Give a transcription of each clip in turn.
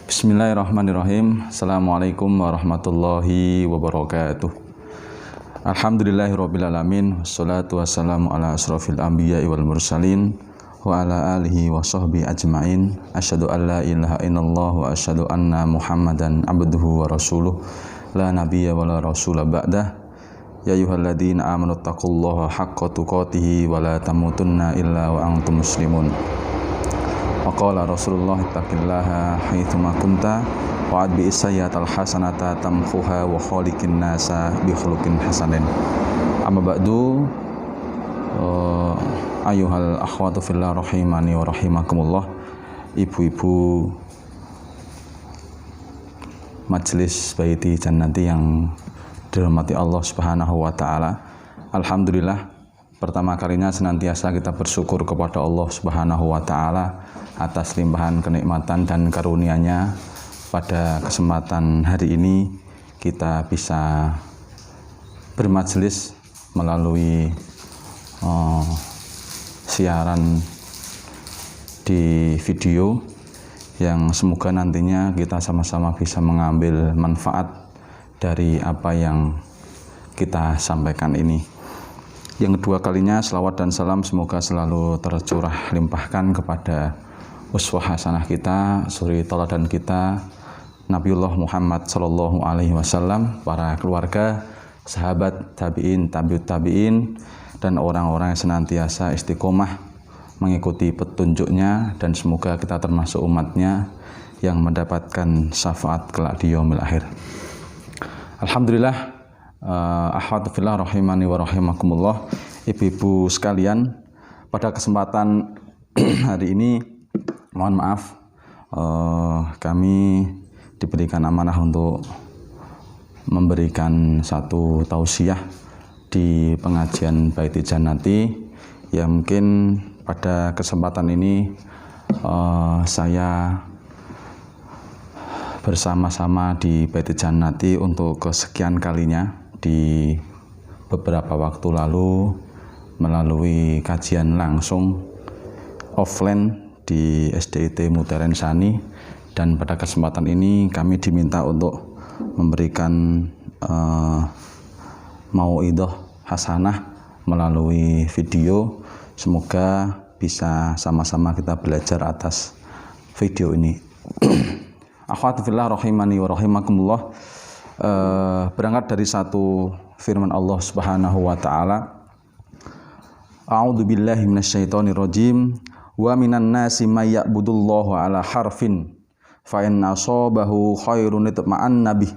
Bismillahirrahmanirrahim. Assalamualaikum warahmatullahi wabarakatuh. Alhamdulillahirrabbilalamin. Wassalatu wassalamu ala asrafil anbiya'i wal mursalin wa ala alihi wa sahbihi ajma'in. Asyhadu an la ilaha illallah wa asyhadu anna Muhammadan abduhu wa rasuluh. La nabiyya wa la rasula ba'dah. Ya ayyuhalladzina amanu taqullaha haqqa tuqatih wa la tamutunna illa wa antum muslimun. Waqala Rasulullah ittaqillaha haitsuma kunta wa adbi sayyatal hasanata tamhuha wa khaliqin nasa bi khuluqin hasanin. Amma ba'du, ayyuhal akhwatu fillah rahimani wa rahimakumullah. Ibu-ibu Majelis Baiti Jannati yang dirahmati Allah Subhanahu wa taala. Alhamdulillah, pertama kalinya senantiasa kita bersyukur kepada Allah Subhanahu wa taala atas limpahan kenikmatan dan karunia-Nya. Pada kesempatan hari ini kita bisa bermajelis melalui siaran di video yang semoga nantinya kita sama-sama bisa mengambil manfaat dari apa yang kita sampaikan ini. Yang kedua kalinya, selawat dan salam semoga selalu tercurah limpahkan kepada uswah hasanah kita, suri tauladan kita, Nabiullah Muhammad sallallahu alaihi wasallam, para keluarga, sahabat, tabi'in, tabi'ut tabi'in, dan orang-orang yang senantiasa istiqomah mengikuti petunjuknya, dan semoga kita termasuk umatnya yang mendapatkan syafaat kelak di yaumil akhir. Alhamdulillah, akhwatu fillah rahimani wa rahimakumullah. Ibu-ibu sekalian, pada kesempatan hari ini mohon maaf, kami diberikan amanah untuk memberikan satu tausiah di pengajian Baiti Jannati. Ya, mungkin pada kesempatan ini saya bersama-sama di Baiti Jannati untuk kesekian kalinya di beberapa waktu lalu melalui kajian langsung offline di SDIT Mutiara Insani, dan pada kesempatan ini kami diminta untuk memberikan mauidhah hasanah melalui video. Semoga bisa sama-sama kita belajar atas video ini. Akhwatu fillah rahimani wa rahimakumullah. Berangkat dari satu firman Allah Subhanahu wa taala, A'udzu billahi minasyaitonir rajim. Wa minan nasi may ya'budullaha ala harfin fa in asabahu khairun itma'anna bih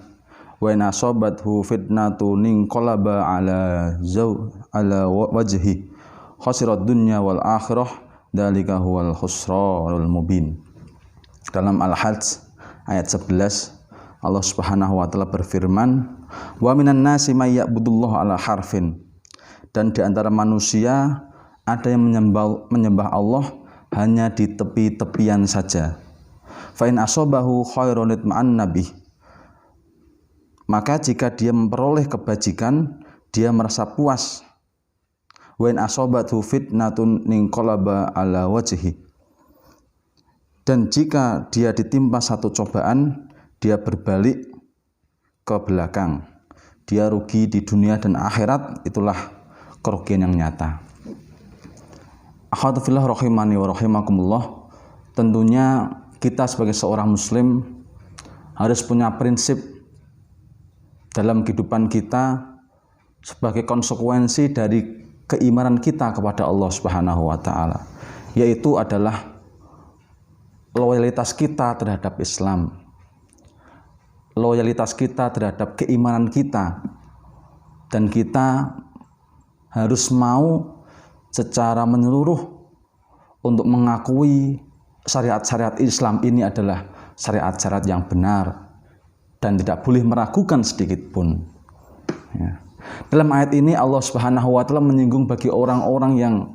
wa in asabathu fitnatun inqalaba ala wajhi khasirat dunya wal akhirah dzalika huwal khusranul mubin. Dalam Al-Hajj ayat 11 Allah Subhanahu wa taala berfirman, wa minan nasi may ya'budullaha ala harfin, dan di antara manusia ada yang menyembah Allah hanya di tepi-tepian saja. Fa in asabahu khairun itma'anna bih, maka jika dia memperoleh kebajikan, dia merasa puas. Wa in asabathu fitnatun ninqalaba ala wajhi, dan jika dia ditimpa satu cobaan, dia berbalik ke belakang. Dia rugi di dunia dan akhirat, itulah kerugian yang nyata. Akhwatu fillah rahimani wa rahimakumullah. Tentunya kita sebagai seorang muslim harus punya prinsip dalam kehidupan kita sebagai konsekuensi dari keimanan kita kepada Allah Subhanahu wa taala, yaitu adalah loyalitas kita terhadap Islam, loyalitas kita terhadap keimanan kita, dan kita harus mau secara menyeluruh untuk mengakui syariat-syariat Islam ini adalah syariat-syariat yang benar dan tidak boleh meragukan sedikit pun. Ya. Dalam ayat ini Allah Subhanahu wa taala menyinggung bagi orang-orang yang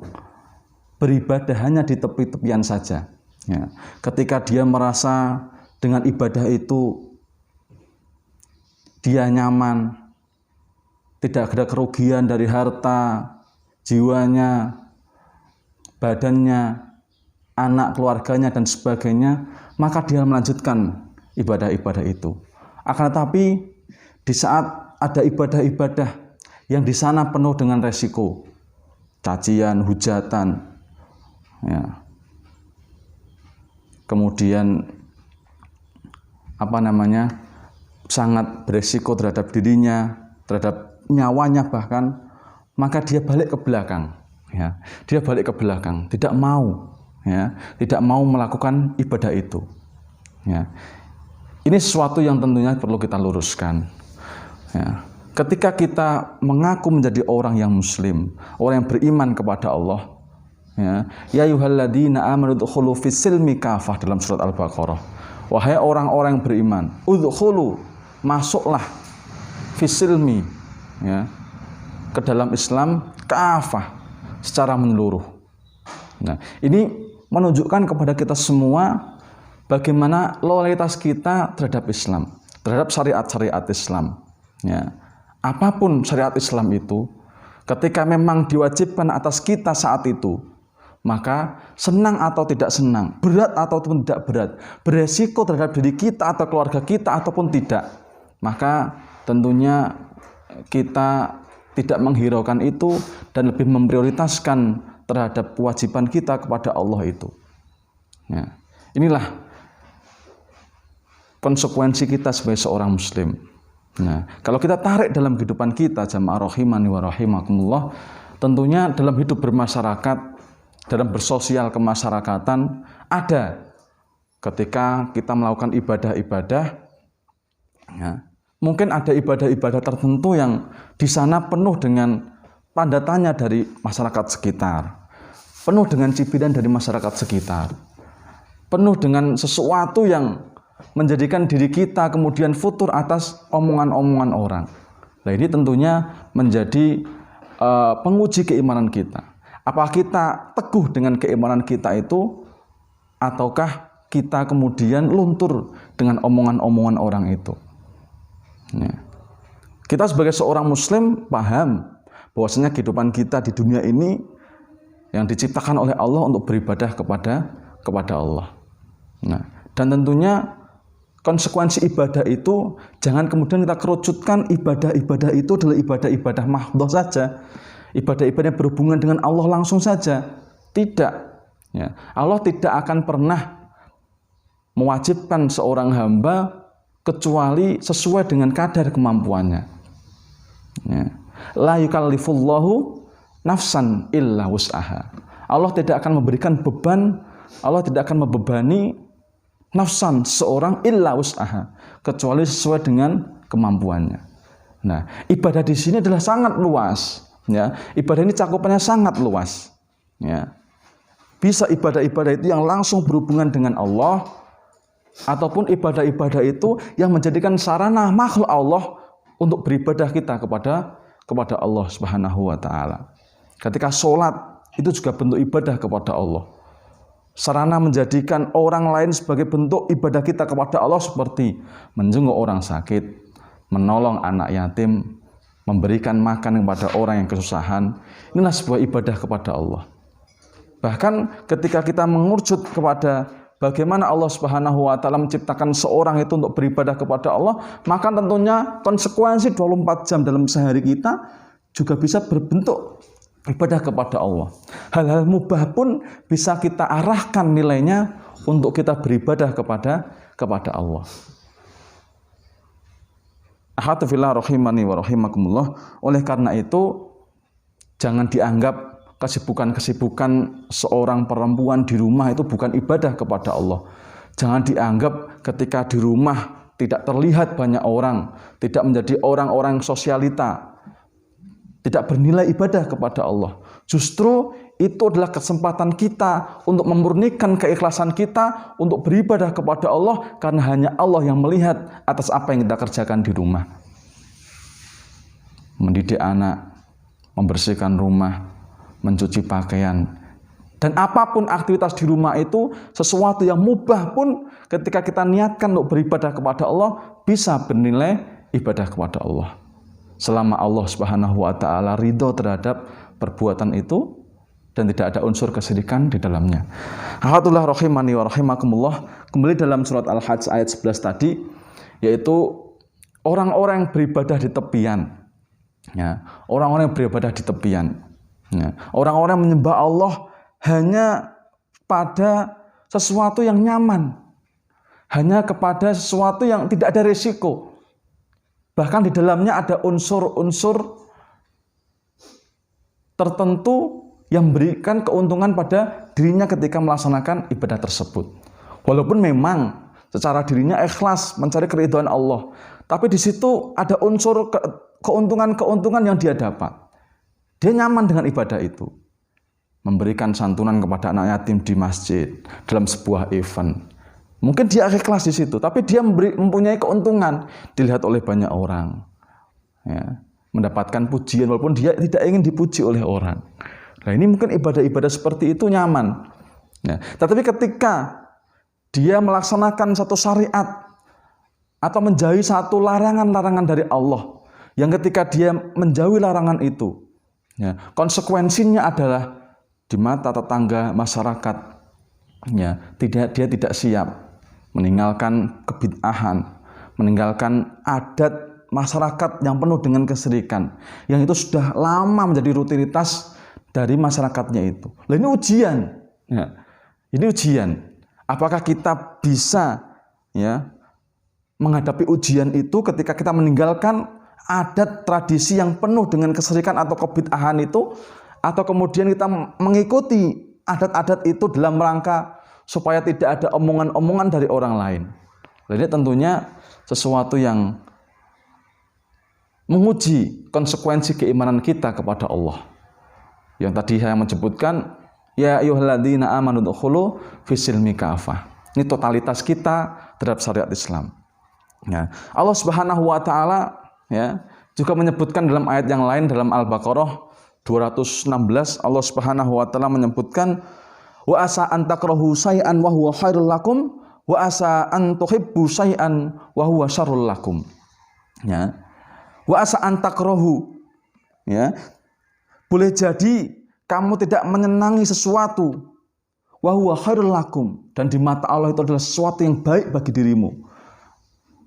beribadah hanya di tepi-tepian saja. Ya. Ketika dia merasa dengan ibadah itu dia nyaman, tidak ada kerugian dari harta, jiwanya, badannya, anak keluarganya dan sebagainya, maka dia melanjutkan ibadah-ibadah itu. Akan tetapi di saat ada ibadah-ibadah yang di sana penuh dengan resiko, cacian, hujatan, ya, kemudian sangat beresiko terhadap dirinya, terhadap nyawanya bahkan, maka dia balik ke belakang, ya. Dia balik ke belakang, tidak mau melakukan ibadah itu, ya. Ini sesuatu yang tentunya perlu kita luruskan, ya. Ketika kita mengaku menjadi orang yang muslim, orang yang beriman kepada Allah, ya ayyuhalladzina amanu udkhulu fis-silmi kafah dalam surat Al-Baqarah. Wahai orang-orang yang beriman, udkhulu, masuklah fis-silmi, ya, ke dalam Islam kafah, secara menyeluruh. Nah, ini menunjukkan kepada kita semua bagaimana loyalitas kita terhadap Islam, terhadap syariat-syariat Islam, ya. Apapun syariat Islam itu, ketika memang diwajibkan atas kita saat itu, maka senang atau tidak senang, berat ataupun tidak berat, beresiko terhadap diri kita atau keluarga kita ataupun tidak, maka tentunya kita tidak menghiraukan itu dan lebih memprioritaskan terhadap kewajiban kita kepada Allah itu, ya. Inilah konsekuensi kita sebagai seorang muslim. Nah, kalau kita tarik dalam kehidupan kita, jamaah rahimani wa rahimakumullah, tentunya dalam hidup bermasyarakat, dalam bersosial kemasyarakatan, ada ketika kita melakukan ibadah-ibadah, ya, mungkin ada ibadah-ibadah tertentu yang di sana penuh dengan tanda tanya dari masyarakat sekitar, penuh dengan cibiran dari masyarakat sekitar, penuh dengan sesuatu yang menjadikan diri kita kemudian futur atas omongan-omongan orang. Nah, ini tentunya menjadi penguji keimanan kita. Apakah kita teguh dengan keimanan kita itu, ataukah kita kemudian luntur dengan omongan-omongan orang itu, ya. Kita sebagai seorang muslim paham bahwasanya kehidupan kita di dunia ini yang diciptakan oleh Allah untuk beribadah kepada Allah. Nah, dan tentunya konsekuensi ibadah itu jangan kemudian kita kerucutkan ibadah-ibadah itu adalah ibadah-ibadah mahdhah saja, ibadah-ibadah yang berhubungan dengan Allah langsung saja. Tidak, ya. Allah tidak akan pernah mewajibkan seorang hamba kecuali sesuai dengan kadar kemampuannya, ya. La yukallifullahu nafsan illa wus'aha. Allah tidak akan memberikan beban, Allah tidak akan membebani nafsan seorang illa wus'aha, kecuali sesuai dengan kemampuannya. Nah, ibadah di sini adalah sangat luas, ya. Ibadah ini cakupannya sangat luas, ya. Bisa ibadah-ibadah itu yang langsung berhubungan dengan Allah, ataupun ibadah-ibadah itu yang menjadikan sarana makhluk Allah untuk beribadah kita kepada Allah Subhanahu wa taala. Ketika sholat itu juga bentuk ibadah kepada Allah. Sarana menjadikan orang lain sebagai bentuk ibadah kita kepada Allah seperti menjenguk orang sakit, menolong anak yatim, memberikan makan kepada orang yang kesusahan. Inilah sebuah ibadah kepada Allah. Bahkan ketika kita mengerucut kepada bagaimana Allah Subhanahu wa taala menciptakan seorang itu untuk beribadah kepada Allah, maka tentunya konsekuensi 24 jam dalam sehari kita juga bisa berbentuk ibadah kepada Allah. Hal-hal mubah pun bisa kita arahkan nilainya untuk kita beribadah kepada Allah. Ahadu fillah rahimani wa rahimakumullah. Oleh karena itu, jangan dianggap kesibukan seorang perempuan di rumah itu bukan ibadah kepada Allah. Jangan dianggap ketika di rumah tidak terlihat banyak orang, tidak menjadi orang-orang sosialita, tidak bernilai ibadah kepada Allah. Justru itu adalah kesempatan kita untuk memurnikan keikhlasan kita untuk beribadah kepada Allah, karena hanya Allah yang melihat atas apa yang kita kerjakan di rumah. Mendidik anak, membersihkan rumah, mencuci pakaian, dan apapun aktivitas di rumah itu, sesuatu yang mubah pun ketika kita niatkan untuk beribadah kepada Allah, bisa bernilai ibadah kepada Allah. Selama Allah Subhanahu wa taala ridho terhadap perbuatan itu, dan tidak ada unsur kesyirikan di dalamnya. Alhamdulillah rahimani wa rahimakumullah. Kembali dalam surat Al-Hajj ayat 11 tadi, yaitu orang-orang yang beribadah di tepian. Ya, orang-orang yang beribadah di tepian. Ya, orang-orang yang menyembah Allah hanya pada sesuatu yang nyaman. Hanya kepada sesuatu yang tidak ada risiko. Bahkan di dalamnya ada unsur-unsur tertentu yang memberikan keuntungan pada dirinya ketika melaksanakan ibadah tersebut. Walaupun memang secara dirinya ikhlas mencari keridhaan Allah, tapi di situ ada unsur keuntungan-keuntungan yang dia dapat. Dia nyaman dengan ibadah itu. Memberikan santunan kepada anak yatim di masjid dalam sebuah event. Mungkin dia ikhlas di situ, tapi dia mempunyai keuntungan dilihat oleh banyak orang. Ya, mendapatkan pujian walaupun dia tidak ingin dipuji oleh orang. Nah, ini mungkin ibadah-ibadah seperti itu nyaman. Ya, tetapi ketika dia melaksanakan satu syariat atau menjauhi satu larangan-larangan dari Allah, yang ketika dia menjauhi larangan itu, ya, konsekuensinya adalah di mata tetangga masyarakat, ya, dia tidak siap meninggalkan kebid'ahan, meninggalkan adat masyarakat yang penuh dengan kesyirikan, yang itu sudah lama menjadi rutinitas dari masyarakatnya itu. Nah, ini ujian, ya. Ini ujian. Apakah kita bisa, ya, menghadapi ujian itu ketika kita meninggalkan adat tradisi yang penuh dengan kesyirikan atau kebid'ahan itu, atau kemudian kita mengikuti adat-adat itu dalam rangka supaya tidak ada omongan-omongan dari orang lain. Jadi tentunya sesuatu yang menguji konsekuensi keimanan kita kepada Allah. Yang tadi saya menyebutkan, ya ayyuhalladzina amanu dukhulu fis-silmi kafah. Ini totalitas kita terhadap syariat Islam. Ya. Allah Subhanahu wa taala, ya, juga menyebutkan dalam ayat yang lain dalam Al-Baqarah 216, Allah Subhanahu wa taala menyebutkan, wa asa an takrahu syai'an wa huwa khairul lakum wa asa an tuhibbu syai'an wa huwa syarrul lakum. Ya. Wa asa an takrahu, ya. Boleh jadi kamu tidak menyenangi sesuatu wa huwa khairul lakum, dan di mata Allah itu adalah sesuatu yang baik bagi dirimu.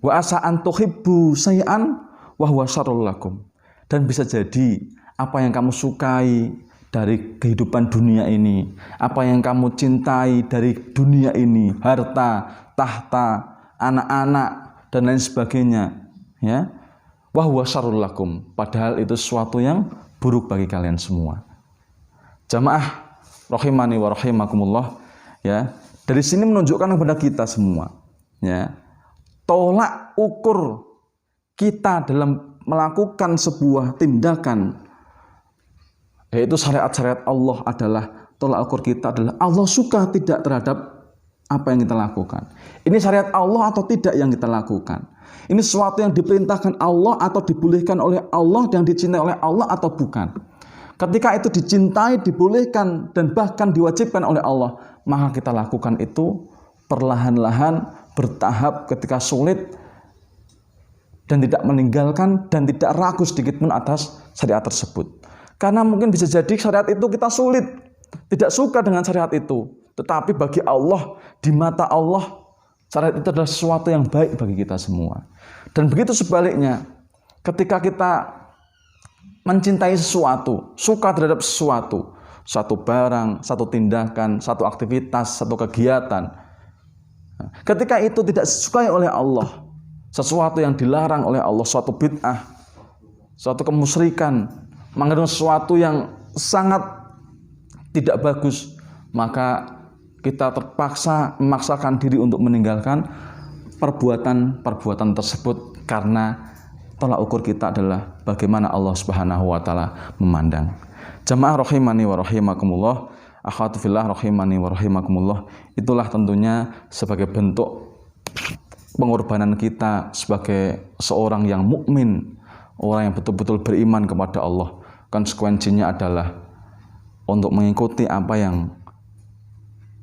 Wa asa an tuhibbu syai'an wa huwa syarrul lakum, dan bisa jadi apa yang kamu sukai dari kehidupan dunia ini, apa yang kamu cintai dari dunia ini, harta, tahta, anak-anak, dan lain sebagainya, ya, wa huwa syarrul lakum, padahal itu sesuatu yang buruk bagi kalian semua. Jamaah rahimani wa rahimakumullah, ya, dari sini menunjukkan kepada kita semua, ya, tolak ukur kita dalam melakukan sebuah tindakan, yaitu syariat-syariat Allah, adalah tolak ukur kita adalah Allah suka tidak terhadap apa yang kita lakukan. Ini syariat Allah atau tidak yang kita lakukan. Ini sesuatu yang diperintahkan Allah atau dibolehkan oleh Allah dan dicintai oleh Allah atau bukan. Ketika itu dicintai, dibolehkan, dan bahkan diwajibkan oleh Allah, maka kita lakukan itu perlahan-lahan, bertahap ketika sulit, dan tidak meninggalkan dan tidak ragu sedikit pun atas syariat tersebut. Karena mungkin bisa jadi syariat itu kita sulit, tidak suka dengan syariat itu. Tetapi bagi Allah, di mata Allah, syariat itu adalah sesuatu yang baik bagi kita semua. Dan begitu sebaliknya, ketika kita mencintai sesuatu, suka terhadap sesuatu, satu barang, satu tindakan, satu aktivitas, satu kegiatan, ketika itu tidak disukai oleh Allah, sesuatu yang dilarang oleh Allah, suatu bid'ah, suatu kemusyrikan, mengandung sesuatu yang sangat tidak bagus, maka kita terpaksa memaksakan diri untuk meninggalkan perbuatan-perbuatan tersebut, karena tolak ukur kita adalah bagaimana Allah Subhanahu wa taala memandang. Jamaah rahimani wa rahimakumullah, akhwatu fillah rahimani wa rahimakumullah, itulah tentunya sebagai bentuk pengorbanan kita sebagai seorang yang mukmin, orang yang betul-betul beriman kepada Allah. Konsekuensinya adalah untuk mengikuti apa yang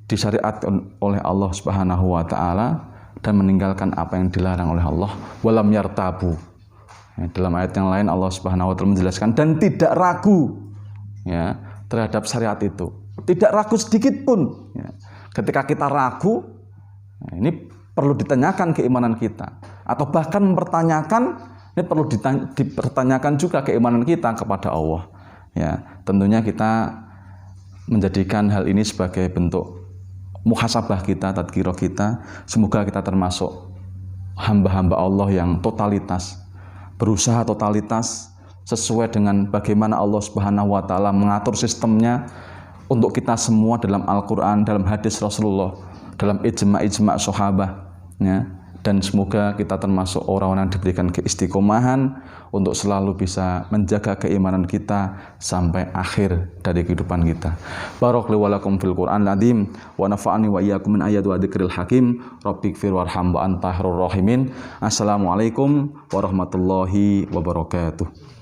disyariatkan oleh Allah Subhanahu wa taala dan meninggalkan apa yang dilarang oleh Allah. Walam yartabu. Ya, dalam ayat yang lain Allah Subhanahu wa taala menjelaskan, dan tidak ragu. Ya, terhadap syariat itu. Tidak ragu sedikit pun. Ya. Ketika kita ragu, nah ini perlu ditanyakan keimanan kita. Atau bahkan mempertanyakan, ini perlu dipertanyakan juga keimanan kita kepada Allah. Ya, tentunya kita menjadikan hal ini sebagai bentuk muhasabah kita, tadkirah kita. Semoga kita termasuk hamba-hamba Allah yang totalitas, berusaha totalitas sesuai dengan bagaimana Allah Subhanahu wa taala mengatur sistemnya untuk kita semua dalam Al-Qur'an, dalam hadis Rasulullah, dalam ijma' sahabat, ya. Dan semoga kita termasuk orang-orang yang diberikan keistiqomahan untuk selalu bisa menjaga keimanan kita sampai akhir dari kehidupan kita. Barakallahu lakum fil Qur'an al-azim wa nafa'ani wa iyyakum min ayati wa dzikril hakim. Rabbighfir warham wa anta khairur rahimin. Assalamualaikum warahmatullahi wabarakatuh.